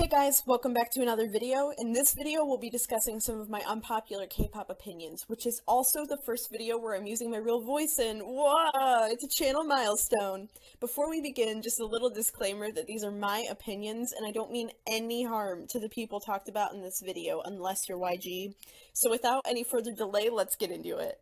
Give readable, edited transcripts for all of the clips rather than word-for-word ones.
Hey guys, welcome back to another video. In this video, we'll be discussing some of my unpopular K-pop opinions, which is also the first video where I'm using my real voice in. Wow, it's a channel milestone. Before we begin, just a little disclaimer that these are my opinions and I don't mean any harm to the people talked about in this video unless you're YG. So without any further delay, let's get into it.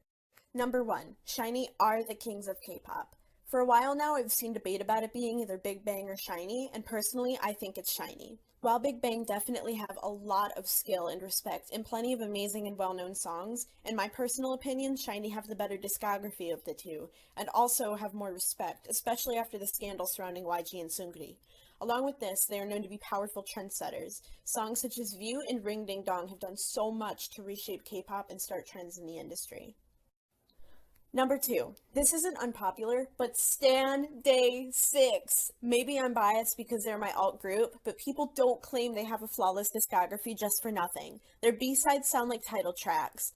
Number 1. SHINee are the kings of K-pop. For a while now, I've seen debate about it being either Big Bang or SHINee, and personally, I think it's SHINee. While Big Bang definitely have a lot of skill and respect and plenty of amazing and well-known songs, in my personal opinion, SHINee have the better discography of the two, and also have more respect, especially after the scandal surrounding YG and Seungri. Along with this, they are known to be powerful trendsetters. Songs such as View and Ring Ding Dong have done so much to reshape K-pop and start trends in the industry. Number 2. This isn't unpopular, but Stan Day 6. Maybe I'm biased because they're my alt group, but people don't claim they have a flawless discography just for nothing. Their B-sides sound like title tracks.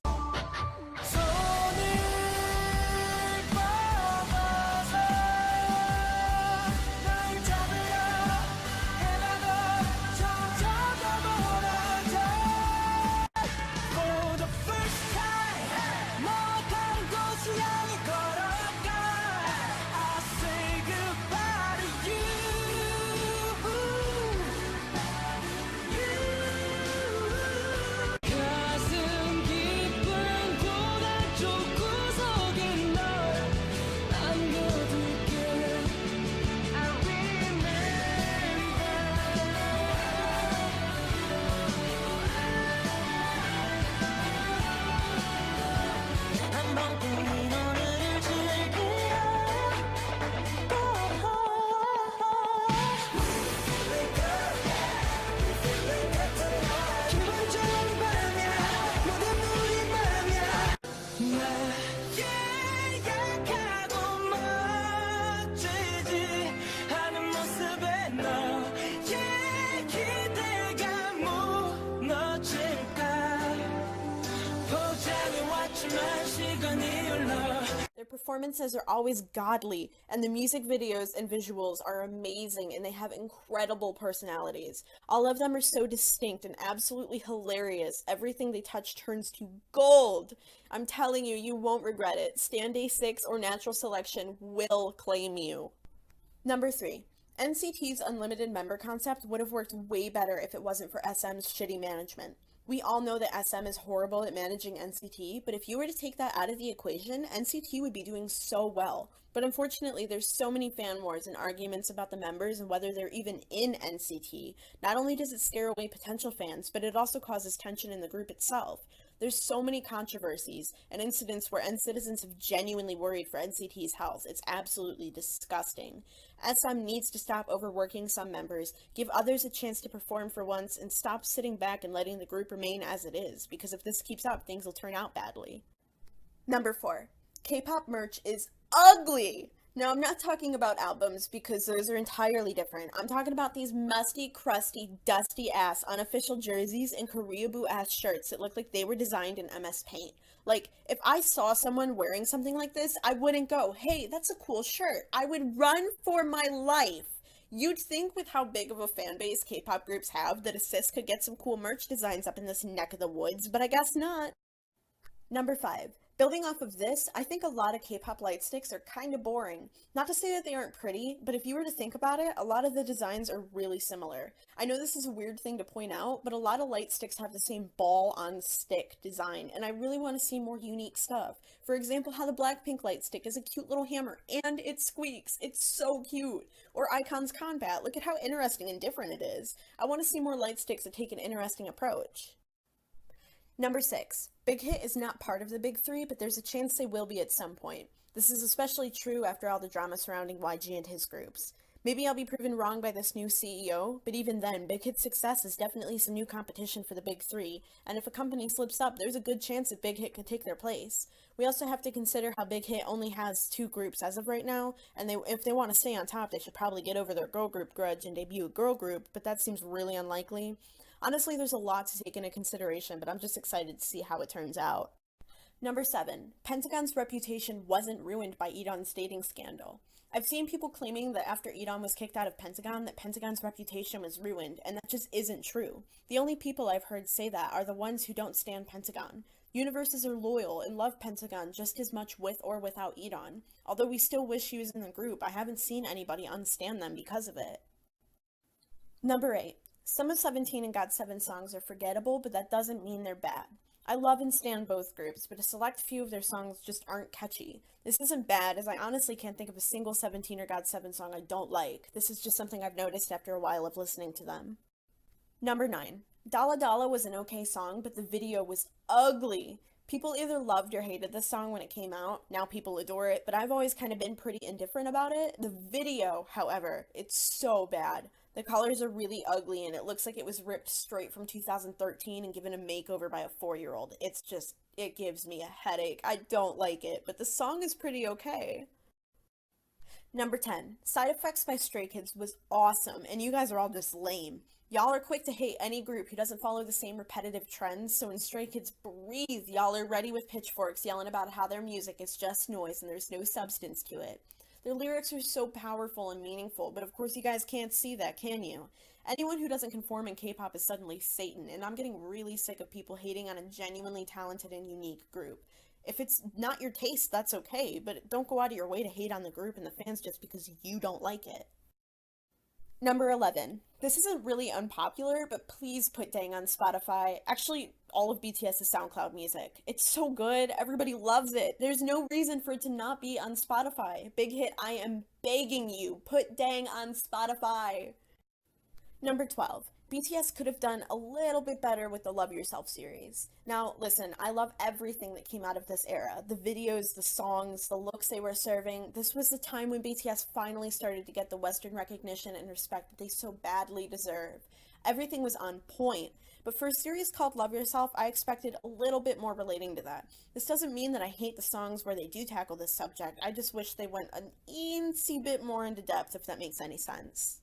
Their performances are always godly, and the music videos and visuals are amazing, and they have incredible personalities. All of them are so distinct and absolutely hilarious. Everything they touch turns to gold. I'm telling you, you won't regret it. Stan Day 6 or Natural Selection will claim you. Number 3. NCT's unlimited member concept would have worked way better if it wasn't for SM's shitty management. We all know that SM is horrible at managing NCT, but if you were to take that out of the equation, NCT would be doing so well. But unfortunately, there's so many fan wars and arguments about the members and whether they're even in NCT. Not only does it scare away potential fans, but it also causes tension in the group itself. There's so many controversies and incidents where citizens have genuinely worried for NCT's health. It's absolutely disgusting. SM needs to stop overworking some members, give others a chance to perform for once, and stop sitting back and letting the group remain as it is, because if this keeps up, things will turn out badly. Number 4. K-pop merch is ugly! Now, I'm not talking about albums because those are entirely different. I'm talking about these musty, crusty, dusty-ass unofficial jerseys and Koreaboo-ass shirts that look like they were designed in MS Paint. Like, if I saw someone wearing something like this, I wouldn't go, hey, that's a cool shirt. I would run for my life. You'd think with how big of a fan base K-pop groups have that a sis could get some cool merch designs up in this neck of the woods, but I guess not. Number 5. Building off of this, I think a lot of K-pop light sticks are kind of boring. Not to say that they aren't pretty, but if you were to think about it, a lot of the designs are really similar. I know this is a weird thing to point out, but a lot of light sticks have the same ball-on-stick design, and I really want to see more unique stuff. For example, how the Blackpink light stick is a cute little hammer, and it squeaks. It's so cute. Or Icon's Combat. Look at how interesting and different it is. I want to see more light sticks that take an interesting approach. Number 6. Big Hit is not part of the big three, but there's a chance they will be at some point. This is especially true after all the drama surrounding YG and his groups. Maybe I'll be proven wrong by this new CEO, but even then, Big Hit's success is definitely some new competition for the big three, and if a company slips up, there's a good chance that Big Hit could take their place. We also have to consider how Big Hit only has 2 groups as of right now, and if they want to stay on top, they should probably get over their girl group grudge and debut a girl group, but that seems really unlikely. Honestly, there's a lot to take into consideration, but I'm just excited to see how it turns out. Number 7, Pentagon's reputation wasn't ruined by Edom's dating scandal. I've seen people claiming that after Edom was kicked out of Pentagon, that Pentagon's reputation was ruined, and that just isn't true. The only people I've heard say that are the ones who don't stand Pentagon. Universes are loyal and love Pentagon just as much with or without Edom. Although we still wish he was in the group, I haven't seen anybody unstand them because of it. Number 8. Some of 17 and GOT7 songs are forgettable, but that doesn't mean they're bad. I love and stand both groups, but a select few of their songs just aren't catchy. This isn't bad, as I honestly can't think of a single 17 or GOT7 song I don't like. This is just something I've noticed after a while of listening to them. Number 9. Dala Dala was an okay song, but the video was ugly. People either loved or hated this song when it came out. Now people adore it, but I've always kind of been pretty indifferent about it. The video, however, it's so bad. The colors are really ugly and it looks like it was ripped straight from 2013 and given a makeover by a 4-year-old. It's just, it gives me a headache. I don't like it, but the song is pretty okay. Number 10, Side Effects by Stray Kids was awesome, and you guys are all just lame. Y'all are quick to hate any group who doesn't follow the same repetitive trends, so when Stray Kids breathe, y'all are ready with pitchforks yelling about how their music is just noise and there's no substance to it. Their lyrics are so powerful and meaningful, but of course you guys can't see that, can you? Anyone who doesn't conform in K-pop is suddenly Satan, and I'm getting really sick of people hating on a genuinely talented and unique group. If it's not your taste, that's okay, but don't go out of your way to hate on the group and the fans just because you don't like it. Number 11. This isn't really unpopular, but please put Dang on Spotify. Actually, all of BTS's SoundCloud music. It's so good. Everybody loves it. There's no reason for it to not be on Spotify. Big Hit, I am begging you, put Dang on Spotify. Number 12. BTS could have done a little bit better with the Love Yourself series. Now, listen, I love everything that came out of this era. The videos, the songs, the looks they were serving. This was the time when BTS finally started to get the Western recognition and respect that they so badly deserve. Everything was on point. But for a series called Love Yourself, I expected a little bit more relating to that. This doesn't mean that I hate the songs where they do tackle this subject. I just wish they went an eensy bit more into depth, if that makes any sense.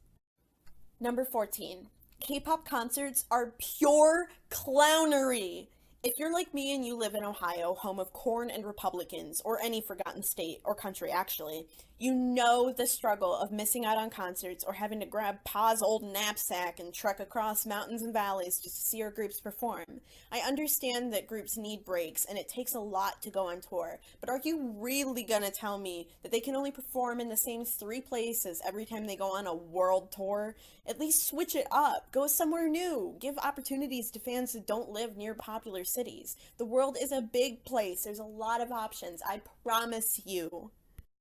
Number 14. K-pop concerts are pure clownery. If you're like me and you live in Ohio, home of corn and Republicans, or any forgotten state or country actually, you know the struggle of missing out on concerts or having to grab Pa's old knapsack and trek across mountains and valleys just to see our groups perform. I understand that groups need breaks and it takes a lot to go on tour, but are you really gonna tell me that they can only perform in the same 3 places every time they go on a world tour? At least switch it up. Go somewhere new. Give opportunities to fans who don't live near popular cities. The world is a big place. There's a lot of options. I promise you.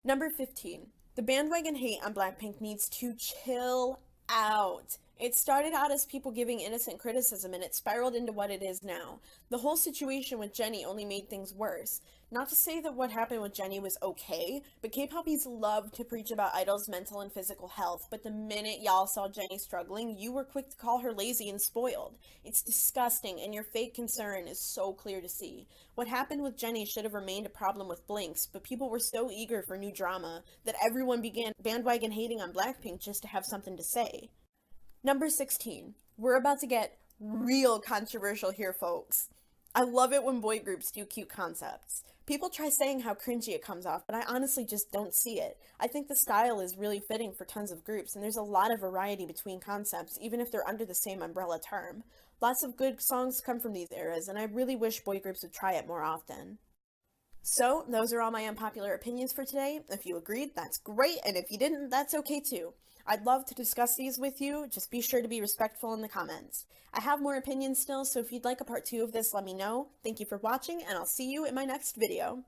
Number 15. The bandwagon hate on Blackpink needs to chill out. It started out as people giving innocent criticism and it spiraled into what it is now. The whole situation with Jennie only made things worse. Not to say that what happened with Jennie was okay, but K-popies love to preach about idols' mental and physical health, but the minute y'all saw Jennie struggling, you were quick to call her lazy and spoiled. It's disgusting, and your fake concern is so clear to see. What happened with Jennie should have remained a problem with Blinks, but people were so eager for new drama that everyone began bandwagon hating on Blackpink just to have something to say. Number 16. We're about to get real controversial here, folks. I love it when boy groups do cute concepts. People try saying how cringy it comes off, but I honestly just don't see it. I think the style is really fitting for tons of groups, and there's a lot of variety between concepts, even if they're under the same umbrella term. Lots of good songs come from these eras, and I really wish boy groups would try it more often. So, those are all my unpopular opinions for today. If you agreed, that's great, and if you didn't, that's okay too. I'd love to discuss these with you, just be sure to be respectful in the comments. I have more opinions still, so if you'd like a part 2 of this, let me know. Thank you for watching, and I'll see you in my next video.